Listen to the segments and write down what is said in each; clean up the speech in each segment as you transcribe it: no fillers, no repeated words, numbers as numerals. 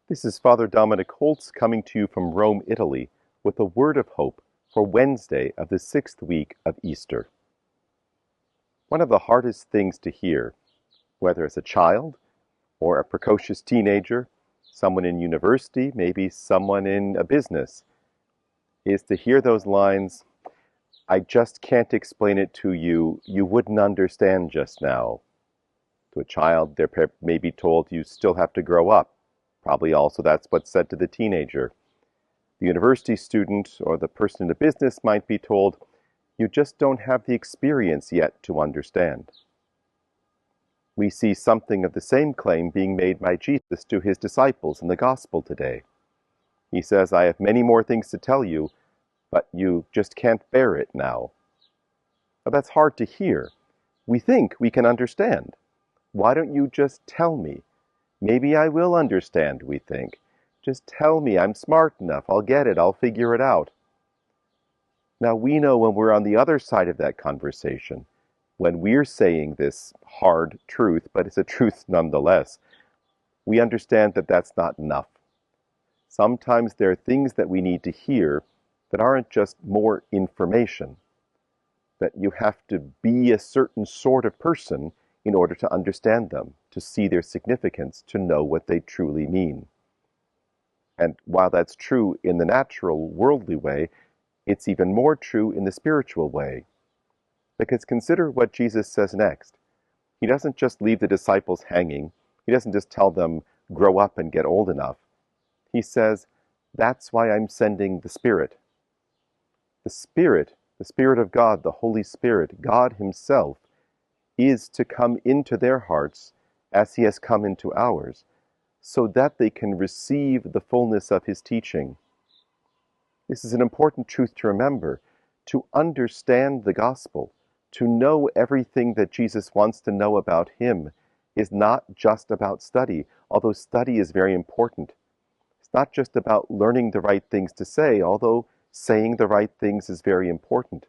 This is Father Dominic Holtz coming to you from Rome, Italy, with a word of hope for Wednesday of the sixth week of Easter. One of the hardest things to hear, whether as a child or a precocious teenager, someone in university, maybe someone in a business, is to hear those lines, "I just can't explain it to you, you wouldn't understand just now." To a child, they're maybe told you still have to grow up. Probably also that's what's said to the teenager. The university student or the person in the business might be told, you just don't have the experience yet to understand. We see something of the same claim being made by Jesus to his disciples in the gospel today. He says, I have many more things to tell you, but you just can't bear it now. Now that's hard to hear. We think we can understand. Why don't you just tell me? Maybe I will understand, we think. Just tell me, I'm smart enough, I'll get it, I'll figure it out. Now we know when we're on the other side of that conversation, when we're saying this hard truth, but it's a truth nonetheless, we understand that that's not enough. Sometimes there are things that we need to hear that aren't just more information, that you have to be a certain sort of person in order to understand them, to see their significance, to know what they truly mean. And while that's true in the natural, worldly way, it's even more true in the spiritual way. Because consider what Jesus says next. He doesn't just leave the disciples hanging. He doesn't just tell them, grow up and get old enough. He says, that's why I'm sending the Spirit. The Spirit of God, the Holy Spirit, God Himself, is to come into their hearts as He has come into ours, so that they can receive the fullness of His teaching. This is an important truth to remember. To understand the gospel, to know everything that Jesus wants to know about Him, is not just about study, although study is very important. It's not just about learning the right things to say, although saying the right things is very important.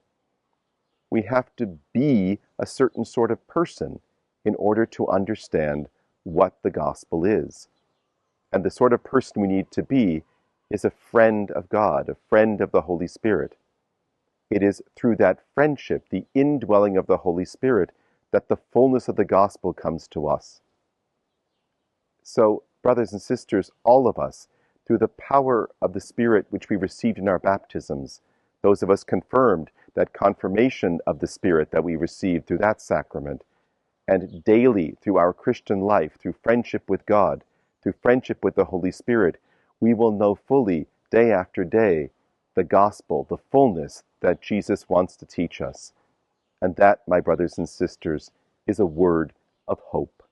We have to be a certain sort of person in order to understand what the gospel is. And the sort of person we need to be is a friend of God, a friend of the Holy Spirit. It is through that friendship, the indwelling of the Holy Spirit, that the fullness of the gospel comes to us. So, brothers and sisters, all of us, through the power of the Spirit which we received in our baptisms, those of us confirmed, that confirmation of the Spirit that we received through that sacrament, and daily through our Christian life, through friendship with God, through friendship with the Holy Spirit, we will know fully, day after day, the gospel, the fullness that Jesus wants to teach us. And that, my brothers and sisters, is a word of hope.